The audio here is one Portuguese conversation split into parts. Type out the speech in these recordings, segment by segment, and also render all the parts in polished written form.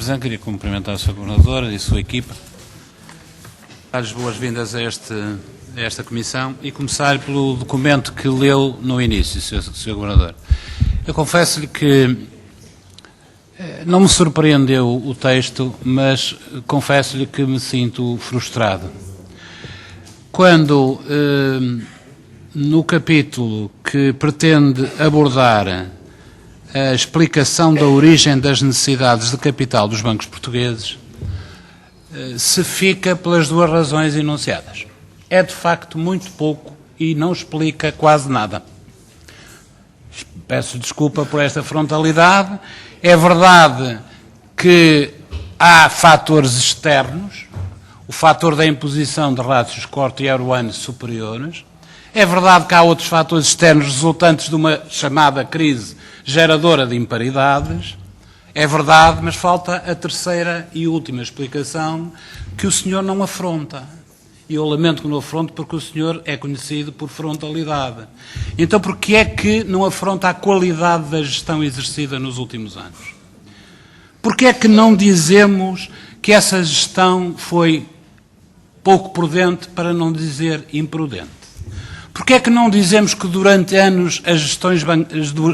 Presidente, queria cumprimentar a Sra. Governadora e a sua equipa. Dar-lhes boas-vindas a esta Comissão e começar pelo documento que leu no início, Sr. Governador. Eu confesso-lhe que não me surpreendeu o texto, mas confesso-lhe que me sinto frustrado. Quando, no capítulo que pretende abordar a explicação da origem das necessidades de capital dos bancos portugueses, se fica pelas duas razões enunciadas. É de facto muito pouco e não explica quase nada. Peço desculpa por esta frontalidade. É verdade que há fatores externos, o fator da imposição de rácios quarto-ano superiores. É verdade que há outros fatores externos resultantes de uma chamada crise geradora de imparidades. É verdade, mas falta a terceira e última explicação que o senhor não afronta. E eu lamento que não afronte porque o senhor é conhecido por frontalidade. Então, por que é que não afronta a qualidade da gestão exercida nos últimos anos? Por que é que não dizemos que essa gestão foi pouco prudente, para não dizer imprudente? Por que é que não dizemos que durante anos as gestões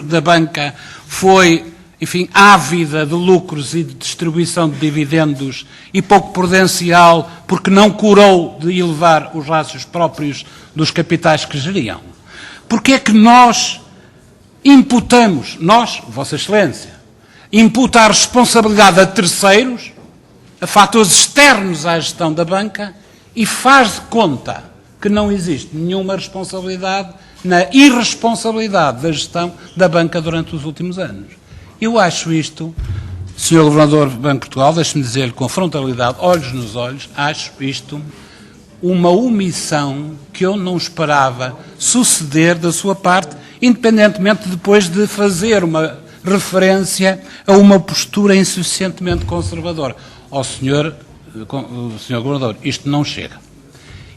da banca foi, enfim, ávida de lucros e de distribuição de dividendos e pouco prudencial porque não curou de elevar os rácios próprios dos capitais que geriam? Por que é que nós imputamos, Vossa Excelência, imputa a responsabilidade a terceiros, a fatores externos à gestão da banca e faz de conta que não existe nenhuma responsabilidade na irresponsabilidade da gestão da banca durante os últimos anos? Eu acho isto, Sr. Governador do Banco de Portugal, deixe-me dizer-lhe com frontalidade, olhos nos olhos, acho isto uma omissão que eu não esperava suceder da sua parte, independentemente depois de fazer uma referência a uma postura insuficientemente conservadora. Sr. Governador, isto não chega.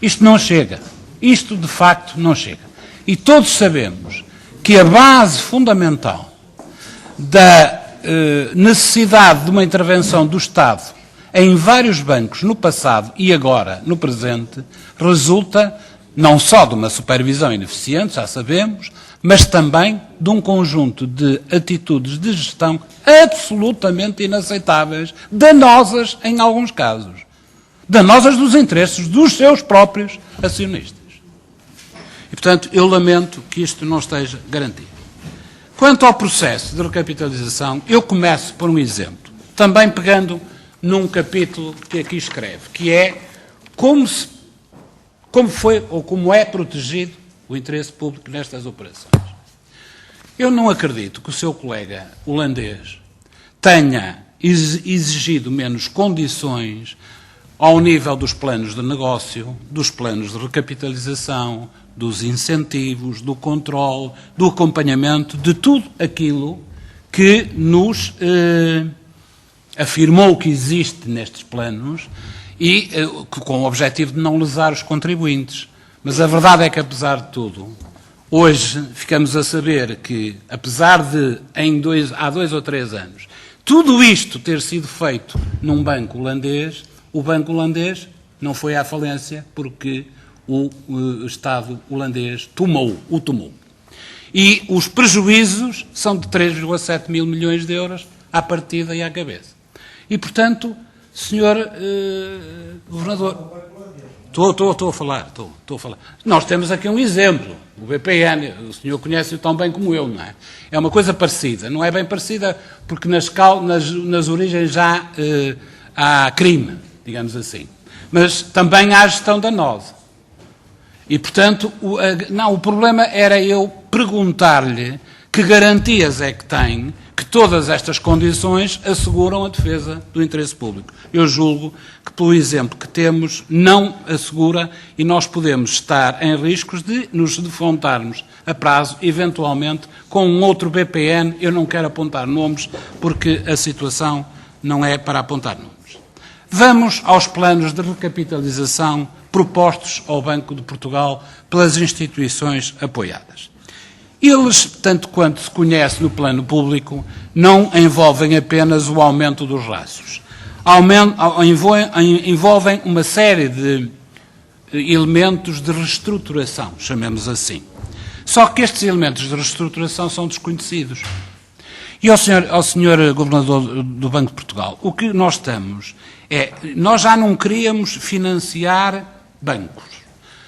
Isto não chega. Isto, de facto, não chega. E todos sabemos que a base fundamental da necessidade de uma intervenção do Estado em vários bancos no passado e agora no presente resulta não só de uma supervisão ineficiente, já sabemos, mas também de um conjunto de atitudes de gestão absolutamente inaceitáveis, danosas em alguns casos, danosas dos interesses dos seus próprios acionistas. E, portanto, eu lamento que isto não esteja garantido. Quanto ao processo de recapitalização, eu começo por um exemplo, também pegando num capítulo que aqui escreve, que é como foi ou como é protegido o interesse público nestas operações. Eu não acredito que o seu colega holandês tenha exigido menos condições ao nível dos planos de negócio, dos planos de recapitalização, dos incentivos, do controle, do acompanhamento, de tudo aquilo que nos afirmou que existe nestes planos e com o objetivo de não lesar os contribuintes. Mas a verdade é que, apesar de tudo, hoje ficamos a saber que, apesar de, há 2 ou 3 anos, tudo isto ter sido feito num banco holandês, o banco holandês não foi à falência porque o Estado holandês o tomou. E os prejuízos são de 3,7 mil milhões de euros à partida e à cabeça. E, portanto, Sr. Governador, estou a falar. Nós temos aqui um exemplo, o BPN, o senhor conhece-o tão bem como eu, não é? É uma coisa parecida, não é bem parecida porque nas origens já há crime, digamos assim. Mas também há gestão danosa. E, portanto, o problema era eu perguntar-lhe que garantias é que tem que todas estas condições asseguram a defesa do interesse público. Eu julgo que, pelo exemplo que temos, não assegura e nós podemos estar em riscos de nos defrontarmos a prazo, eventualmente, com um outro BPN. Eu não quero apontar nomes, porque a situação não é para apontar nomes. Vamos aos planos de recapitalização propostos ao Banco de Portugal pelas instituições apoiadas. Eles, tanto quanto se conhece no plano público, não envolvem apenas o aumento dos rácios. Envolvem uma série de elementos de reestruturação, chamemos assim. Só que estes elementos de reestruturação são desconhecidos. E ao senhor Governador do Banco de Portugal, o que nós estamos nós já não queríamos financiar bancos.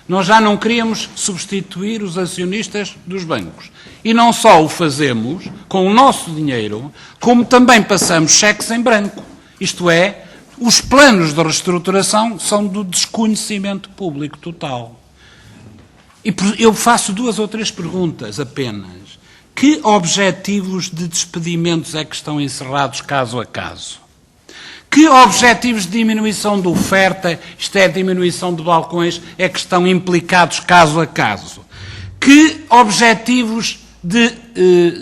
Nós já não queríamos substituir os acionistas dos bancos. E não só o fazemos com o nosso dinheiro, como também passamos cheques em branco. Isto é, os planos de reestruturação são do desconhecimento público total. E eu faço 2 ou 3 perguntas apenas. Que objetivos de despedimentos é que estão encerrados caso a caso? Que objetivos de diminuição de oferta, isto é, diminuição de balcões, é que estão implicados caso a caso? Que objetivos de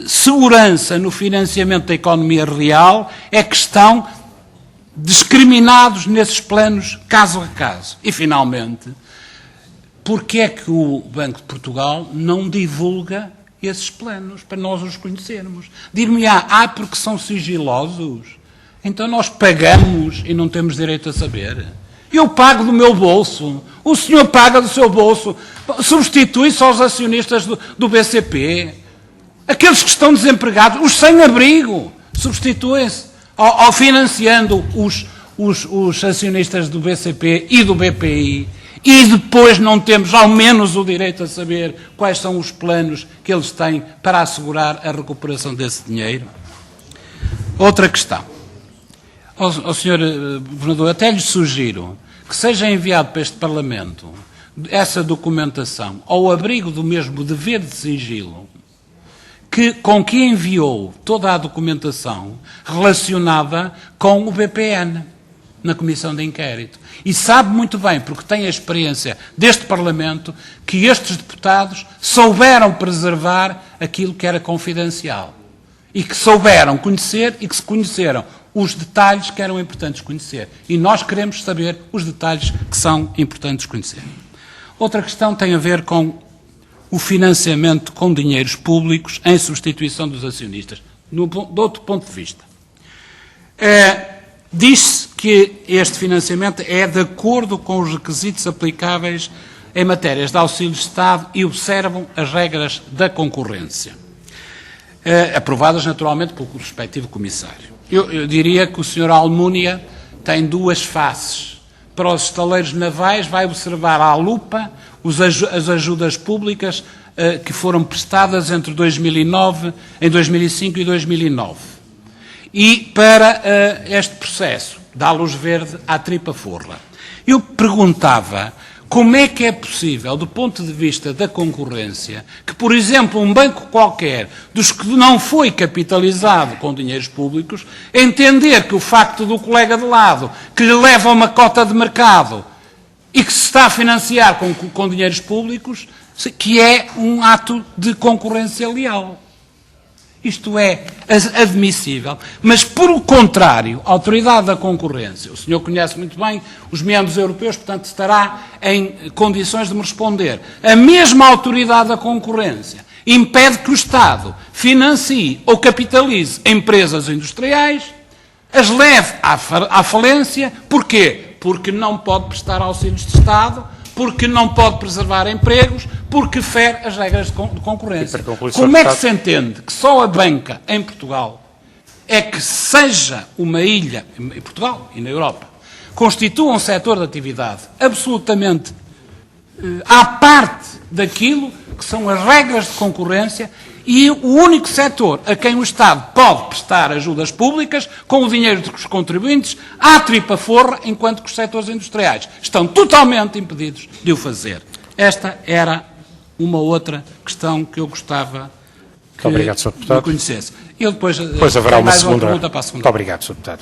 segurança no financiamento da economia real é que estão discriminados nesses planos caso a caso? E, finalmente, porque é que o Banco de Portugal não divulga esses planos para nós os conhecermos? Dir-me-á, porque são sigilosos? Então nós pagamos e não temos direito a saber. Eu pago do meu bolso, o senhor paga do seu bolso, substitui-se aos acionistas do BCP. Aqueles que estão desempregados, os sem-abrigo, substituem-se ao financiando os acionistas do BCP e do BPI. E depois não temos ao menos o direito a saber quais são os planos que eles têm para assegurar a recuperação desse dinheiro. Outra questão. Ao Sr. Governador, até lhe sugiro que seja enviado para este Parlamento essa documentação ao abrigo do mesmo dever de sigilo com que enviou toda a documentação relacionada com o BPN na Comissão de Inquérito. E sabe muito bem, porque tem a experiência deste Parlamento, que estes deputados souberam preservar aquilo que era confidencial. E que souberam conhecer e que se conheceram os detalhes que eram importantes conhecer. E nós queremos saber os detalhes que são importantes conhecer. Outra questão tem a ver com o financiamento com dinheiros públicos em substituição dos acionistas. De outro ponto de vista. Diz-se que este financiamento é de acordo com os requisitos aplicáveis em matérias de auxílios de Estado e observam as regras da concorrência, aprovadas naturalmente pelo respectivo comissário. Eu diria que o Sr. Almunia tem 2 faces. Para os estaleiros navais vai observar à lupa as ajudas públicas que foram prestadas entre 2005 e 2009. E para este processo, dá luz verde à tripa forra. Eu perguntava como é que é possível, do ponto de vista da concorrência, que, por exemplo, um banco qualquer, dos que não foi capitalizado com dinheiros públicos, entender que o facto do colega de lado, que lhe leva uma cota de mercado e que se está a financiar com dinheiros públicos, que é um ato de concorrência leal. Isto é admissível. Mas, por o contrário, a Autoridade da Concorrência, o senhor conhece muito bem os membros europeus, portanto estará em condições de me responder. A mesma Autoridade da Concorrência impede que o Estado financie ou capitalize empresas industriais, as leve à falência. Porquê? Porque não pode prestar auxílios de Estado, porque não pode preservar empregos, porque fere as regras de concorrência. Como é que se entende que só a banca em Portugal é que seja uma ilha, em Portugal e na Europa, constitua um setor de atividade absolutamente à parte daquilo que são as regras de concorrência e o único setor a quem o Estado pode prestar ajudas públicas com o dinheiro dos contribuintes à tripa forra, enquanto que os setores industriais estão totalmente impedidos de o fazer. Esta era uma outra questão que eu gostava que Obrigado, Sr. Deputado. me conhecesse. Eu depois haverá uma mais segunda. pergunta para a segunda. Muito obrigado, Sr. Deputado.